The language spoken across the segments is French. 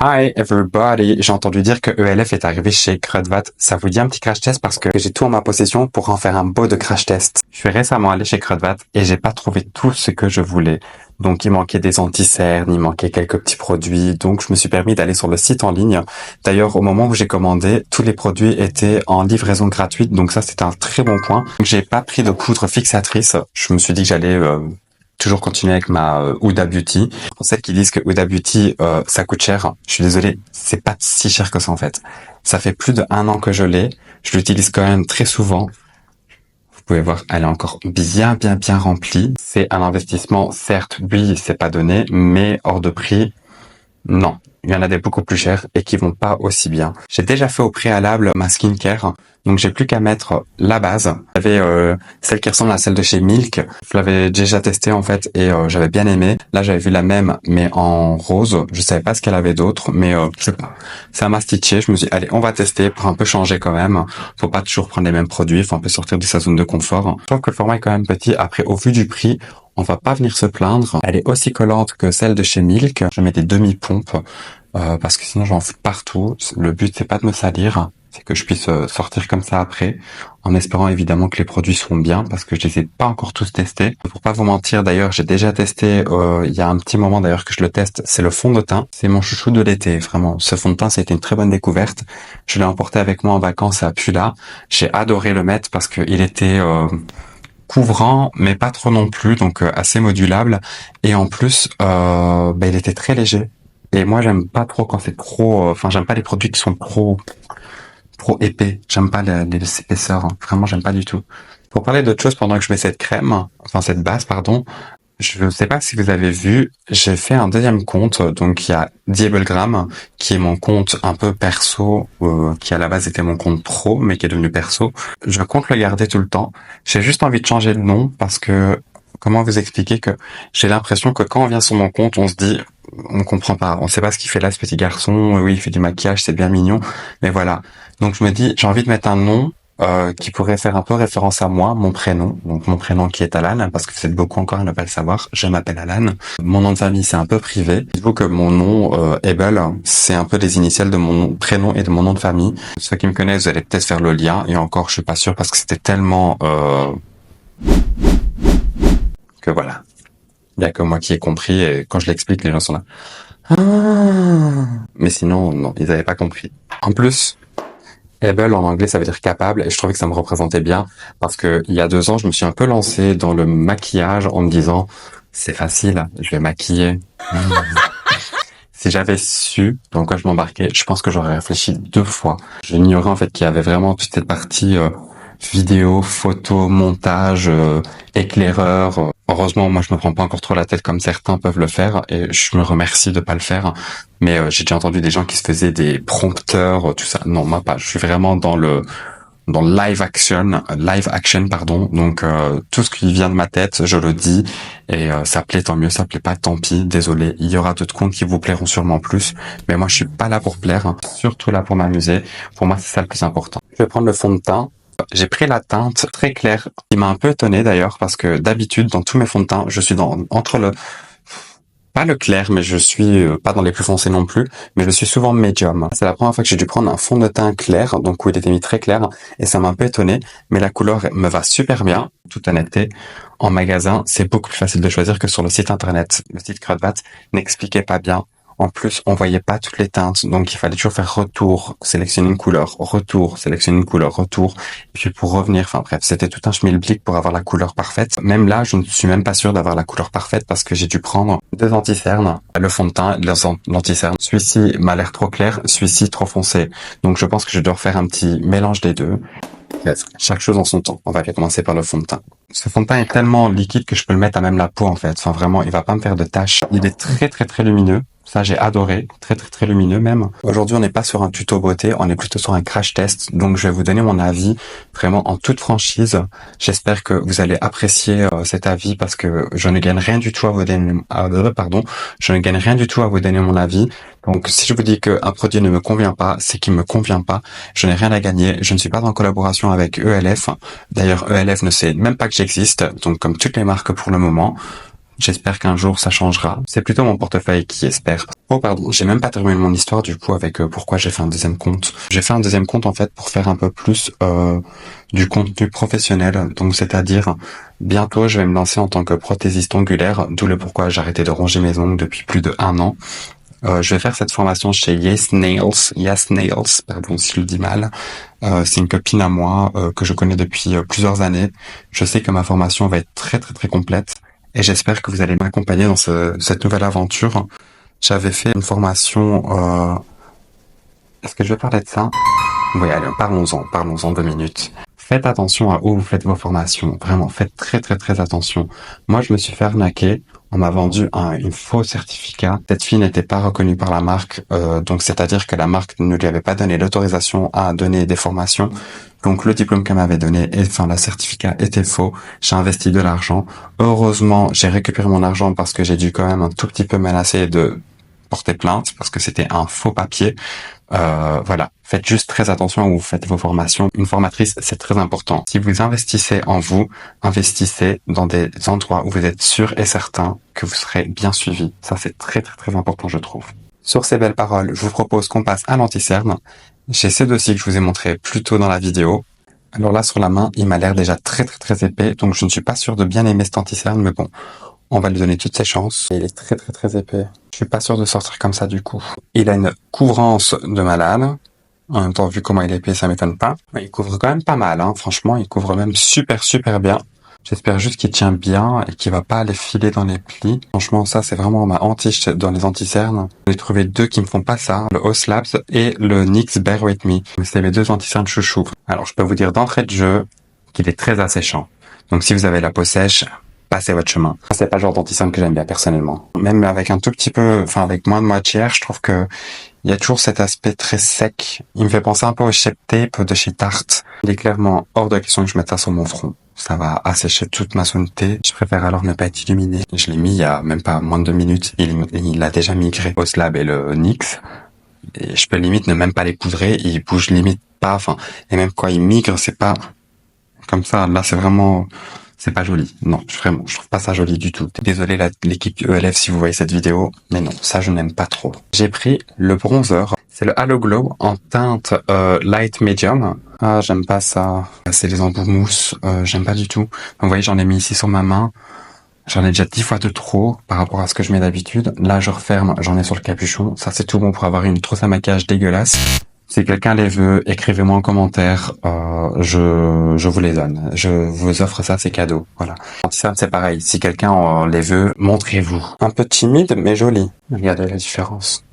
Hi everybody, j'ai entendu dire que ELF est arrivé chez Kruidvat. Ça vous dit un petit crash test parce que j'ai tout en ma possession pour en faire un beau de crash test. Je suis récemment allé chez Kruidvat et j'ai pas trouvé tout ce que je voulais. Donc il manquait des anti-cernes, il manquait quelques petits produits, donc je me suis permis d'aller sur le site en ligne. D'ailleurs, au moment où j'ai commandé, tous les produits étaient en livraison gratuite, donc ça c'était un très bon point. Donc j'ai pas pris de poudre fixatrice, je me suis dit que j'allais toujours continuer avec ma Huda Beauty. Pour celles qui disent que Huda Beauty ça coûte cher, je suis désolé, c'est pas si cher que ça en fait. Ça fait plus d'1 an que je l'ai, je l'utilise quand même très souvent. Vous pouvez voir, elle est encore bien remplie. C'est un investissement, certes, oui, c'est pas donné, mais hors de prix, non. Il y en a des beaucoup plus chers et qui vont pas aussi bien. J'ai déjà fait au préalable ma skincare, donc j'ai plus qu'à mettre la base. J'avais celle qui ressemble à celle de chez Milk. Je l'avais déjà testée en fait et j'avais bien aimé. Là j'avais vu la même mais en rose. Je savais pas ce qu'elle avait d'autre, mais je sais pas. Ça m'a stitché. Je me suis dit allez, on va tester pour un peu changer quand même. Faut pas toujours prendre les mêmes produits, faut un peu sortir de sa zone de confort. Je trouve que le format est quand même petit. Après, au vu du prix, on va pas venir se plaindre. Elle est aussi collante que celle de chez Milk. Je mets des demi-pompes parce que sinon j'en fous partout. Le but c'est pas de me salir, c'est que je puisse sortir comme ça après, en espérant évidemment que les produits seront bien parce que je les ai pas encore tous testés. Pour pas vous mentir, d'ailleurs j'ai déjà testé il y a un petit moment d'ailleurs que je le teste, c'est le fond de teint. C'est mon chouchou de l'été, vraiment. Ce fond de teint, ça a été une très bonne découverte. Je l'ai emporté avec moi en vacances à Pula. J'ai adoré le mettre parce que il était couvrant mais pas trop non plus, donc assez modulable, et en plus il était très léger et moi j'aime pas trop quand c'est trop j'aime pas les produits qui sont trop épais, j'aime pas les épaisseurs, hein. Vraiment j'aime pas du tout. Pour parler d'autre chose pendant que je mets cette base pardon, je sais pas si vous avez vu, j'ai fait un deuxième compte, donc il y a Diablegram, qui est mon compte un peu perso, qui à la base était mon compte pro, mais qui est devenu perso. Je compte le garder tout le temps. J'ai juste envie de changer le nom, parce que, comment vous expliquer que j'ai l'impression que quand on vient sur mon compte, on se dit, on comprend pas, on sait pas ce qu'il fait là, ce petit garçon, oui, il fait du maquillage, c'est bien mignon, mais voilà. Donc je me dis, j'ai envie de mettre un nom, qui pourrait faire un peu référence à moi, mon prénom, donc mon prénom qui est Alan, parce que c'est beaucoup encore à ne pas le savoir, je m'appelle Alan. Mon nom de famille c'est un peu privé. Dites-vous que mon nom, Abel, c'est un peu les initiales de mon prénom et de mon nom de famille. Ceux qui me connaissent, vous allez peut-être faire le lien, et encore je suis pas sûr parce que c'était tellement que voilà. Il y a que moi qui ai compris, et quand je l'explique, les gens sont là. Ah. Mais sinon, non, ils avaient pas compris. En plus, able en anglais ça veut dire capable, et je trouvais que ça me représentait bien parce que il y a 2 ans je me suis un peu lancé dans le maquillage en me disant c'est facile, je vais maquiller. Si j'avais su dans quoi je m'embarquais, je pense que j'aurais réfléchi 2 fois. J'ignorais en fait qu'il y avait vraiment toute cette partie vidéo, photo, montage, éclaireur. Heureusement, moi je me prends pas encore trop la tête comme certains peuvent le faire, et je me remercie de pas le faire. Mais j'ai déjà entendu des gens qui se faisaient des prompteurs, tout ça. Non, moi pas. Je suis vraiment dans le live action pardon. Donc tout ce qui vient de ma tête, je le dis, et ça plaît tant mieux, ça plaît pas tant pis. Désolé, il y aura d'autres comptes qui vous plairont sûrement plus, mais moi je suis pas là pour plaire, hein. Surtout là pour m'amuser. Pour moi c'est ça le plus important. Je vais prendre le fond de teint. J'ai pris la teinte très claire, qui m'a un peu étonné d'ailleurs, parce que d'habitude, dans tous mes fonds de teint, je suis pas le clair, mais je suis pas dans les plus foncés non plus, mais je suis souvent médium. C'est la première fois que j'ai dû prendre un fond de teint clair, donc où il était mis très clair, et ça m'a un peu étonné, mais la couleur me va super bien, toute honnêteté. En magasin, c'est beaucoup plus facile de choisir que sur le site internet. Le site Kruidvat n'expliquait pas bien. En plus, on voyait pas toutes les teintes, donc il fallait toujours faire retour, sélectionner une couleur, retour, sélectionner une couleur, retour, et puis pour revenir, enfin bref, c'était tout un schmilblick pour avoir la couleur parfaite. Même là, je ne suis même pas sûr d'avoir la couleur parfaite parce que j'ai dû prendre 2 anti-cernes, le fond de teint, l'anti-cerne. Celui-ci m'a l'air trop clair, celui-ci trop foncé. Donc je pense que je dois refaire un petit mélange des deux. Bref, chaque chose en son temps. On va commencer par le fond de teint. Ce fond de teint est tellement liquide que je peux le mettre à même la peau en fait. Enfin vraiment, il va pas me faire de taches. Il est très lumineux. Ça, j'ai adoré. Très lumineux même. Aujourd'hui, on n'est pas sur un tuto beauté, on est plutôt sur un crash test. Donc, je vais vous donner mon avis vraiment en toute franchise. J'espère que vous allez apprécier cet avis parce que je ne gagne rien du tout à vous donner, je ne gagne rien du tout à vous donner mon avis. Donc, si je vous dis qu'un produit ne me convient pas, c'est qu'il me convient pas. Je n'ai rien à gagner. Je ne suis pas en collaboration avec ELF. D'ailleurs, ELF ne sait même pas que j'existe. Donc, comme toutes les marques pour le moment. J'espère qu'un jour ça changera. C'est plutôt mon portefeuille qui espère. Oh pardon, j'ai même pas terminé mon histoire du coup avec pourquoi j'ai fait un deuxième compte. J'ai fait un deuxième compte en fait pour faire un peu plus du contenu professionnel. Donc c'est-à-dire bientôt je vais me lancer en tant que prothésiste ongulaire, d'où le pourquoi j'ai arrêté de ronger mes ongles depuis plus de 1 an. Je vais faire cette formation chez Yes Nails, pardon si je le dis mal. C'est une copine à moi que je connais depuis plusieurs années. Je sais que ma formation va être très très très complète et j'espère que vous allez m'accompagner dans cette nouvelle aventure. J'avais fait une formation... Est-ce que je vais parler de ça? Oui, allez, parlons-en 2 minutes. Faites attention à où vous faites vos formations. Vraiment, faites très très très attention. Moi, je me suis fait arnaquer. On m'a vendu un faux certificat. Cette fille n'était pas reconnue par la marque, donc c'est-à-dire que la marque ne lui avait pas donné l'autorisation à donner des formations. Donc le diplôme qu'elle m'avait donné, le certificat était faux. J'ai investi de l'argent. Heureusement, j'ai récupéré mon argent parce que j'ai dû quand même un tout petit peu menacer de porter plainte parce que c'était un faux papier. Voilà, faites juste très attention où vous faites vos formations. Une formatrice, c'est très important. Si vous investissez en vous, investissez dans des endroits où vous êtes sûr et certain que vous serez bien suivi. Ça, c'est très très très important, je trouve. Sur ces belles paroles, je vous propose qu'on passe à l'anti-cerne. J'ai ces dossiers que je vous ai montrés plus tôt dans la vidéo. Alors là, sur la main, il m'a l'air déjà très très très épais, donc je ne suis pas sûr de bien aimer cet anti-cerne, mais bon, on va lui donner toutes ses chances. Il est très très très épais. Je suis pas sûr de sortir comme ça du coup. Il a une couvrance de malade. En même temps, vu comment il est épais, ça m'étonne pas. Il couvre quand même pas mal, hein. Franchement, il couvre même super super bien. J'espère juste qu'il tient bien et qu'il va pas aller filer dans les plis. Franchement, ça, c'est vraiment ma hantiche dans les anti-cernes. J'ai trouvé 2 qui me font pas ça. Le Oslabs et le NYX Bear With Me. C'est mes 2 anti-cernes chouchou. Alors, je peux vous dire d'entrée de jeu qu'il est très asséchant. Donc, si vous avez la peau sèche, passez votre chemin. C'est pas le genre d'anti-cerne que j'aime bien personnellement. Même avec un tout petit peu, avec moins de moitié, je trouve que il y a toujours cet aspect très sec. Il me fait penser un peu au Shape Tape de chez Tarte. Il est clairement hors de question que je mette ça sur mon front. Ça va assécher toute ma zone T. Je préfère alors ne pas être illuminé. Je l'ai mis il y a même pas moins de 2 minutes. Il a déjà migré au Slab et le NYX. Et je peux limite ne même pas les poudrer. Il bouge limite pas. Et même quand il migre, c'est pas comme ça. Là, c'est pas joli. Non, je trouve pas ça joli du tout. Désolé l'équipe ELF si vous voyez cette vidéo, mais non, ça je n'aime pas trop. J'ai pris le bronzer. C'est le Halo Glow en teinte light medium. Ah, j'aime pas ça. C'est les embouts mousse. J'aime pas du tout. Vous voyez, j'en ai mis ici sur ma main. J'en ai déjà 10 fois de trop par rapport à ce que je mets d'habitude. Là, je referme, j'en ai sur le capuchon. Ça, c'est tout bon pour avoir une trousse à maquillage dégueulasse. Si quelqu'un les veut, écrivez-moi en commentaire, je vous les donne. Je vous offre ça, c'est cadeau. Voilà. Anti-cerne, c'est pareil. Si quelqu'un les veut, montrez-vous. Un peu timide, mais joli. Regardez la différence.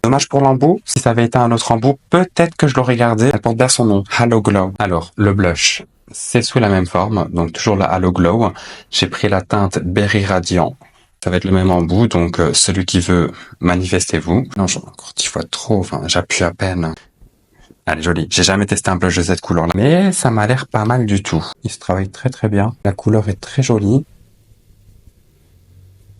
Dommage pour l'embout. Si ça avait été un autre embout, peut-être que je l'aurais gardé. Elle porte bien son nom. Halo Glow. Alors, le blush, c'est sous la même forme. Donc, toujours la Halo Glow. J'ai pris la teinte Berry Radiant. Ça va être le même embout. Donc, celui qui veut, manifestez-vous. Non, j'en ai encore 10 fois trop. J'appuie à peine. Elle est jolie. J'ai jamais testé un blush de cette couleur-là. Mais ça m'a l'air pas mal du tout. Il se travaille très très bien. La couleur est très jolie.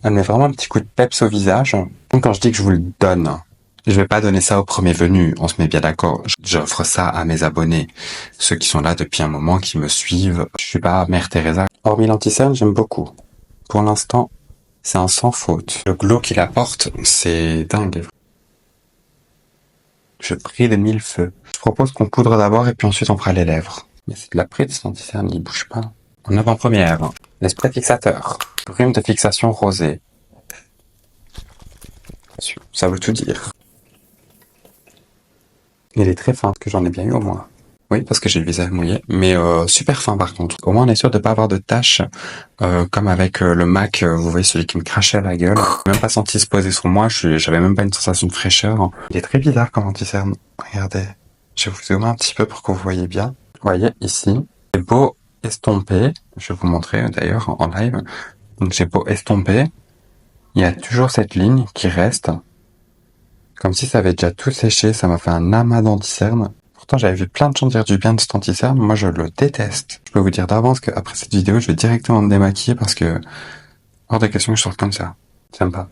Elle met vraiment un petit coup de peps au visage. Donc, quand je dis que je vous le donne, je vais pas donner ça au premier venu, on se met bien d'accord. J'offre ça à mes abonnés, ceux qui sont là depuis un moment, qui me suivent. Je suis pas Mère Teresa. Hormis l'anti-cerne, j'aime beaucoup. Pour l'instant, c'est un sans faute. Le glow qu'il apporte, c'est dingue. Je prie de 1000 feux. Je propose qu'on poudre d'abord et puis ensuite on fera les lèvres. Mais c'est de la prise, cet anti-cerne, il bouge pas. En avant-première, l'esprit fixateur. Brume de fixation rosée. Ça veut tout dire. Il est très fin, parce que j'en ai bien eu au moins. Oui, parce que j'ai le visage mouillé, mais super fin par contre. Au moins on est sûr de pas avoir de taches, comme avec le MAC, vous voyez celui qui me crachait à la gueule. J'ai même pas senti se poser sur moi, j'avais même pas une sensation de fraîcheur. Il est très bizarre comme anti-cerne. Regardez, je vais vous zoomer un petit peu pour que vous voyez bien. Vous voyez ici, j'ai beau estomper, je vais vous montrer d'ailleurs en live. Donc j'ai beau estomper, il y a toujours cette ligne qui reste. Comme si ça avait déjà tout séché, ça m'a fait un amas d'anti-cerne. Pourtant, j'avais vu plein de gens dire du bien de cet anti-cerne, moi je le déteste. Je peux vous dire d'avance qu'après cette vidéo, je vais directement me démaquiller parce que hors de question que je sorte comme ça. J'aime pas.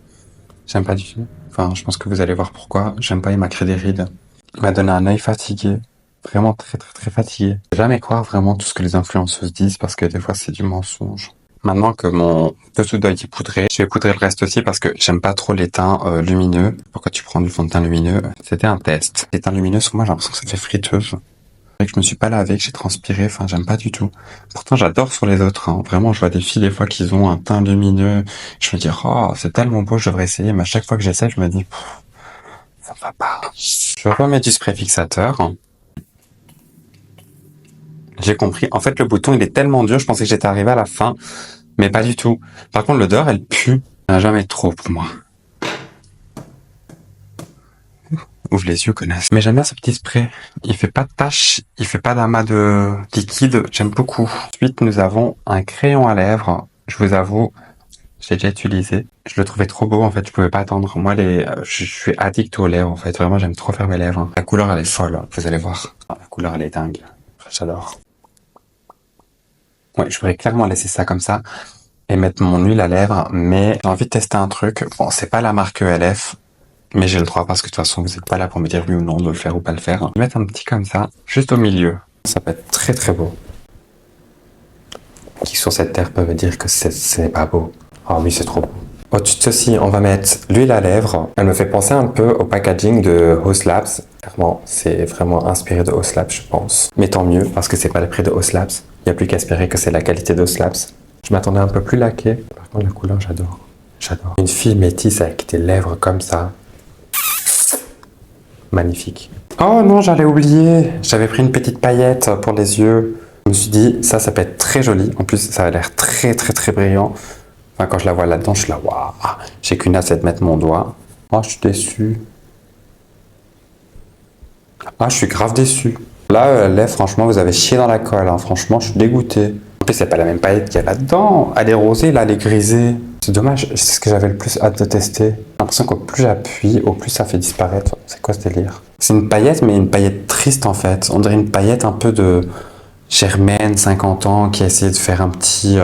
J'aime pas du tout. Je pense que vous allez voir pourquoi. J'aime pas, il m'a créé des rides. Il m'a donné un œil fatigué. Vraiment très très très fatigué. Jamais croire vraiment tout ce que les influenceuses disent parce que des fois c'est du mensonge. Maintenant que mon dessous d'œil est poudré, je vais poudrer le reste aussi parce que j'aime pas trop les teints lumineux. Pourquoi tu prends du fond de teint lumineux? C'était un test. Les teints lumineux, sur moi, j'ai l'impression que ça fait friteuse. Que je me suis pas lavé, que j'ai transpiré, enfin j'aime pas du tout. Pourtant j'adore sur les autres, hein. Vraiment je vois des filles des fois qui ont un teint lumineux, je me dis oh c'est tellement beau, je devrais essayer, mais à chaque fois que j'essaie je me dis ça va pas. Je remets du spray fixateur. J'ai compris, en fait le bouton il est tellement dur, je pensais que j'étais arrivé à la fin, mais pas du tout. Par contre l'odeur elle pue, elle n'a jamais trop pour moi. Ouvre les yeux, connasse. Mais j'aime bien ce petit spray. Il fait pas de taches, il fait pas d'amas de liquide. J'aime beaucoup. Ensuite, nous avons un crayon à lèvres. Je vous avoue, j'ai déjà utilisé. Je le trouvais trop beau, en fait. Je pouvais pas attendre. Moi, je suis addict aux lèvres, en fait. Vraiment, j'aime trop faire mes lèvres. La couleur, elle est folle. Vous allez voir. La couleur, elle est dingue. J'adore. Ouais, je voudrais clairement laisser ça comme ça et mettre mon huile à lèvres, mais j'ai envie de tester un truc. Bon, c'est pas la marque ELF. Mais j'ai le droit parce que de toute façon, vous n'êtes pas là pour me dire oui ou non de le faire ou pas le faire. Je vais mettre un petit comme ça, juste au milieu. Ça peut être très très beau. Qui sur cette terre peuvent dire que ce n'est pas beau? Ah oui, c'est trop beau. Au-dessus de ceci, on va mettre l'huile à lèvres. Elle me fait penser un peu au packaging de Haus Labs. Clairement, c'est vraiment inspiré de Haus Labs, je pense. Mais tant mieux, parce que c'est pas le prix de Haus Labs. Il n'y a plus qu'à espérer que c'est la qualité de Haus Labs. Je m'attendais un peu plus laqué. Par contre, la couleur, j'adore. J'adore. Une fille métisse avec des lèvres comme ça. Magnifique. Oh non, j'allais oublier. J'avais pris une petite paillette pour les yeux. Je me suis dit, ça peut être très joli. En plus, ça a l'air très très très brillant. Enfin, quand je la vois là-dedans, je suis là, waouh. J'ai qu'une hâte, c'est de mettre mon doigt. Oh, je suis déçu. Ah, je suis grave déçu. Là, la lèvre, franchement, vous avez chié dans la colle. Hein. Franchement, je suis dégoûté. En plus, c'est pas la même paillette qu'il y a là-dedans. Elle est rosée, là, elle est grisée. C'est dommage, c'est ce que j'avais le plus hâte de tester. J'ai l'impression qu'au plus j'appuie, au plus ça fait disparaître. C'est quoi ce délire? C'est une paillette, mais une paillette triste en fait. On dirait une paillette un peu de Germaine, 50 ans, qui a essayé de faire un petit...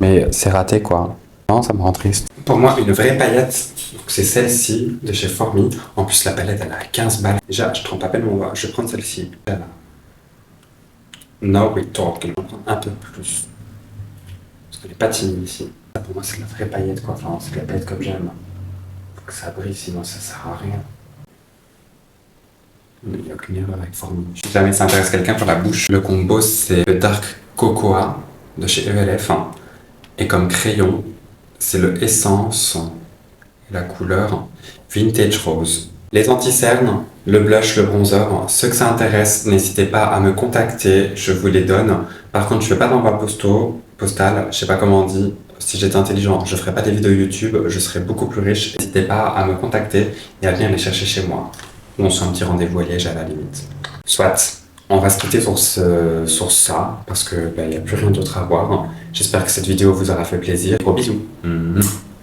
Mais c'est raté quoi. Non, ça me rend triste. Pour moi, une vraie paillette, c'est celle-ci de chez Formi. En plus, la palette, elle a 15 balles. Déjà, je trempe à peine mon doigt. Je vais prendre celle-ci. Now we talk. Je vais en prendre un peu plus. Parce qu'elle est pas timide ici. Pour moi, c'est la vraie paillette, quoi. Enfin, c'est la paillette comme j'aime. Faut que ça brille, sinon ça sert à rien. Il n'y a aucune erreur avec Formi. Si jamais ça intéresse quelqu'un pour la bouche, le combo, c'est le Dark Cocoa de chez ELF. Et comme crayon, c'est le Essence et la couleur Vintage Rose. Les anti-cernes, le blush, le bronzer, ceux que ça intéresse, n'hésitez pas à me contacter, je vous les donne. Par contre, je fais pas d'envoi postal, je sais pas comment on dit. Si j'étais intelligent, je ferais pas des vidéos YouTube, je serais beaucoup plus riche. N'hésitez pas à me contacter et à venir les chercher chez moi. Ou on se fait un petit rendez-vous à Liège à la limite. Soit, on va se quitter sur ça, parce que il n'y a plus rien d'autre à voir. J'espère que cette vidéo vous aura fait plaisir. Gros bisous.